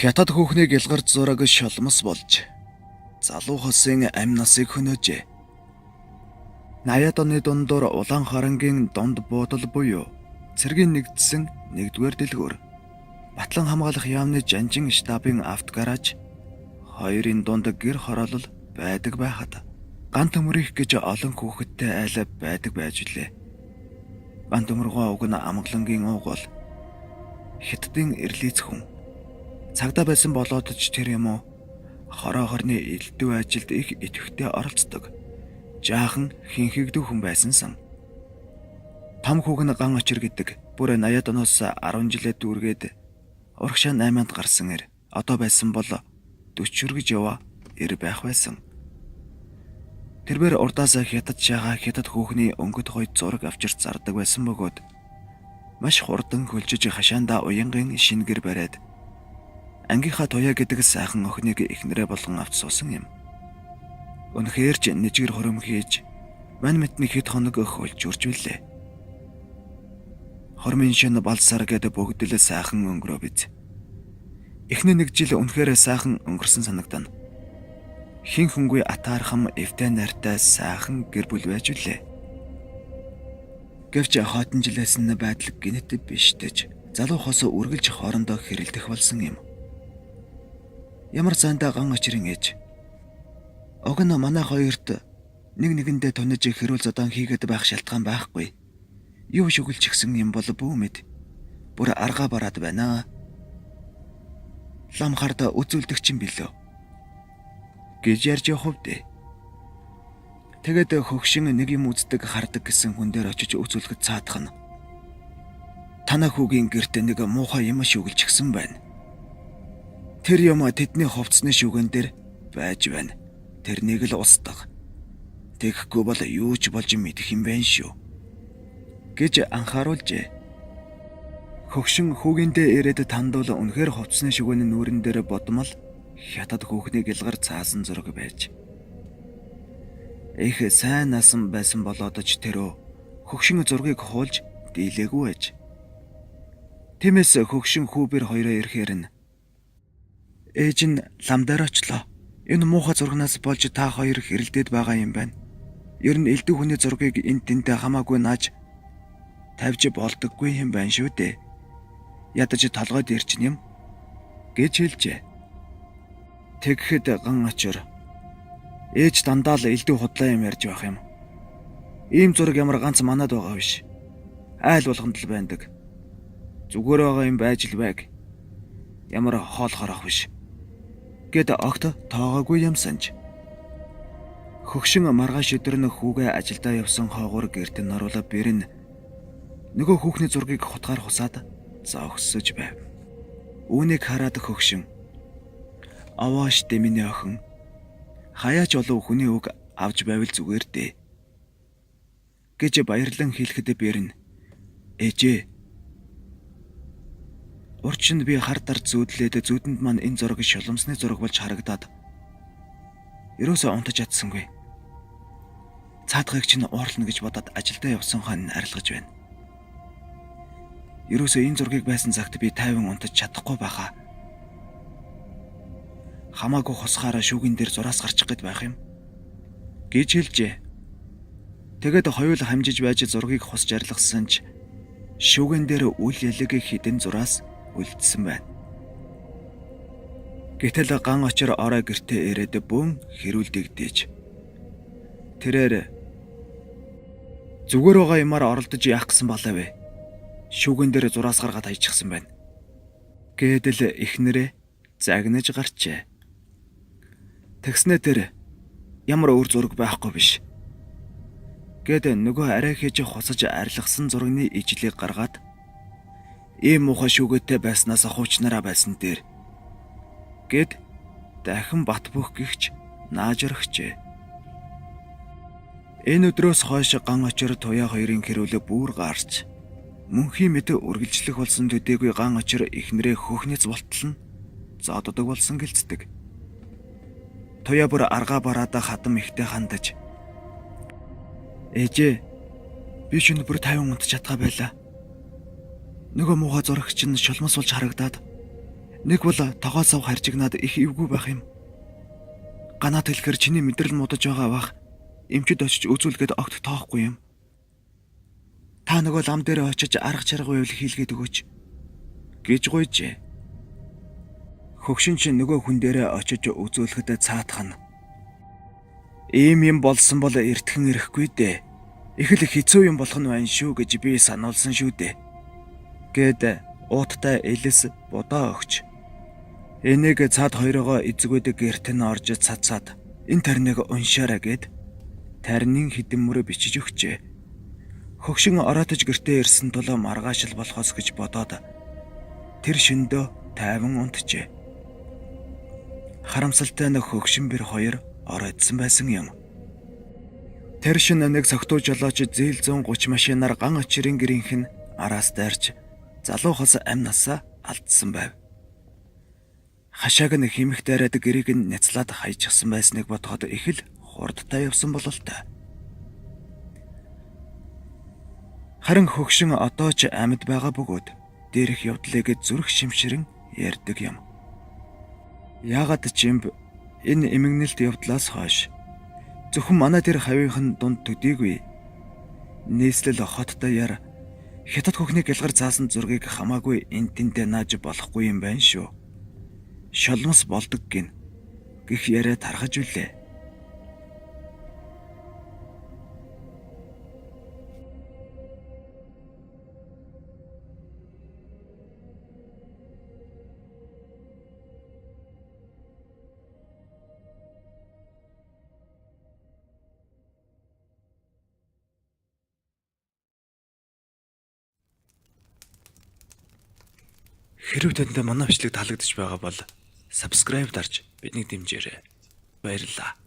Хятад хүүхнийг ялгарч зураг шолмос болж залуу хосын амь насыг хөнөөжээ. 80-ад оны дундуур Улаан харангийн донд буудал буюу цэргийн нэгдсэн 1-р дэлгүүр Батлан хамгаалах яамны Жанжин штабын автогараж хоёрын дунд гэр хороолол байдаг байхад гант төмөрөх гэж олон хүүхэдтэй айл байдаг байж лээ. Гант төмөргөө уг нь амглангийн ууг бол Хятадын эрлийц хүн. Цагдаа байсан болоод ч тэр юм уу хороо хорны элдв ажилд их идэвхтэй оролцдог. Жаахан хинхэгдүү хүн байсан сан. Том хүүг нь ган очир гэдэг бүр 80-ад оноос 10 жилээ дүүргээд урагшаа 8-нд гарсан эр одоо байсан бол 40 гэж яваа эр байх байсан. Тэрбэр урдаас хятад шагаа хятад хүүхний өнгөт хойд зураг авчирч зардаг байсан бөгөөд маш хурдан хөлжиж хашаандаа уянгын шингэр бариад ангийнхаа туяа гэдэг сайхан охиныг эхнэрээ болгон авч суусан юм. Үнэхээр ч нэжгэр хором хийж мань мэдний хэд хоног хөлж үрж билээ. Хормын шин балсар гэдэг бүгд л сайхан өнгөрөө биз. Эхний 1 жил үнэхээр сайхан өнгөрсөн санагдана. Хин хөнгөө атаархам эвтэй нартай сайхан гэр бүл байж үлээ. Гэвч хатан жилээс нь байдал гинэт биш дэж залуу хос үргэлж хоорондоо хэрэлдэх болсон юм. Ямар зандаа ган очрын ээж. Огно манай хоёрт нэгэндээ тунаж хэрүүл зодон хийгээд байх шалтгаан байхгүй. Юу шүглчихсэн юм бол бүү мэд. Бүр арга бараад байна. Лам харда үзүүлдэгч юм билүү. Гэж ярьж явахвдээ. Тэгээд хөгшин нэг юм үздэг хардаг гэсэн хүн дээр очиж үзүүлэхэд цаадах нь. Танаа хүүгийн гэрт нэг муухай юм шүглчихсэн байна. Тэр юм тэдний хувцсны шүгэн дээр байж байна. Тэрнийг л устгах. Тэгэхгүй бол юу ч болж мэдэх юм байна шүү. Гэж анхааруулжээ. Хөгшин хүүгиндээ ирээд тандуул үнэхээр хувцсны шүгэний нүүрэн дээр бодмол хятад хүүхнийг илгар цаасан зураг байж. Их сайн насан байсан болоод ч тэрөө хөгшин зургийг хуулж дийлээгүй байж. Тиймээс хөгшин хүүбэр хоёроо ирэхээр нь ээж нь лам дээр очлоо. Энэ муухай зургнаас болж та хоёр хэрэлдээд байгаа юм байна. Ер нь элдв хүний зургийг энд тэнтэй хамаагүй нааж тавьж болдоггүй юм байна шүү дээ. Ядаж толгойд ирчин юм гэж хэлжээ. Тэгэхэд ган очор ээж дандаа л элдв худлаа юм ярьж байх юм. Ийм зураг ямар ганц манад байгаа биш. Айл болгонд л байдаг. Зүгээр байгаа юм байж л байг. Ямар хоол хорох биш. Гэт огт тоогоогүй юм санаж. Хөгшин маргааш өдөр нь хүүгээ ажилдаа явсан хоогоор гэрт нь оруулаа бэрн нөгөө хүүхний зургийг хутгаар хусаад зогсож байв. Үүнийг хараад хөгшин авааш дэминий охин хаяач олов хүний үг авч байвал зүгээр дээ гэж баярлан хэлэхэд бэрн ээжээ урчин би хар дар зүүдлээд зүүдэнд маань энэ зураг шоломсны зураг болж харагдаад ерөөсөө унтаж чадсангүй. Цаадгыг чинь уурлна гэж бодоод ажилдаа явсан хан арилгаж байна. Ерөөсөө энэ зургийг байсан цагт би тайван унтаж чадахгүй байхаа. Хамаагүй хусгаараа шүүгэн дээр зураас гарчих гээд байх юм гэж хэлжээ. Тэгээд хоёул хамжиж байж зургийг хусж арилгасан ч шүүгэн дээр үл ялэг хідэн зураас үлдсэн байна. Гэтэл ган очор орой гэртээ ирээд бөөн хэрүүлдэгдээж. Тэрээр зүгээр байгаа юмар оролдож яах гэсэн болов вэ? Шүүгэн дээр зураас гаргаад хайчихсан байна. Гэдэл эхнэрээ загнаж гарчээ. Тэгснэ тэр ямар өөр зураг байхгүй биш. Гэд нөгөө арай хийж хусаж арилгасан зургийн ижлийг гаргаад ийм муухай шүүгээтэй байснаас хуучнараа байсан дээр гэд дахин бат бөх гихч наажрахчээ. Энэ өдрөөс хойш ган очор туяа хоёрын хэрүүлээ бүр гарч мөнхийн мэд үргэлжлэх болсон төдийгүй ган очор эхнэрээ хөхнөц болтол нь зоддог болсон гэлцдэг. Туяа бүр аргаа бараада хатам ихтэй хандаж ээжээ би шинэ бүр 50 унтж чадгаа байлаа. Нөгөө муухай зурагч нь шулмас болж харагдаад Нэг бол тогоосоо харжигнаад их эвгүй байх юм. Ганаад хэлэхээр чиний мэдрэл муудаж байгаа бах эмчид очиж үзүүлгээд огт тоохгүй юм. Та нөгөө лам дээр очиж арга чарга байвал хийлгээд өгөөч гэж гуйжээ. Хөгшин чинь нөгөө хүн дээрээ очиж үзүүлэхэд цаатах нь. Ийм юм болсон бол эртхэн ирэхгүй дээ. Их л хэцүү юм болох нь байна шүү гэж би сануулсан шүү дээ. Гэд ууттай элэс будаа өгч. Энийг цаад хоёроо эзэгүүд гэрт нь орж цацаад энэ тарныг уншаарай гэд тарнын хідэн мөрө бичиж өгчээ. Хөгшин ороотож гэртээ ирсэн тул маргаашил болохоос гэж бодоод тэр шөндөө тайван унтжээ. Харамсалтай нь хөгшин бэр хоёр ороодсон байсан юм. Тэр шин нэг согтуу жолооч зээл 130 машинаар ган очирын гэрийнх нь араас дайрч залуухаас амь насаа алдсан байв. Хашааг нь химэх дайраад гэрийг нь няцлаад хайчихсан байсныг бодоход их л хурдтай явсан бололтой. Харин хөгшин одоо ч амьд байгаа бөгөөд дээрх явдлыг зүрх шимширэн ярьдаг юм. Яагаад ч юм энэ эмгэнэлт явдлаас хойш зөвхөн манай тэр хавийнхан дунд төдийгүй нийслэл хот даяар хятад хөхний гэлгар заасан зургийг хамаагүй эн тэнтэй нааж болохгүй юм байна шүү. Шолмос болдог гин гэх яриа тархаж үлээ. Хэрвээ танд манай бичлэг таалагдж байгаа бол subscribe дарж биднийг дэмжээрэй. Баярлалаа.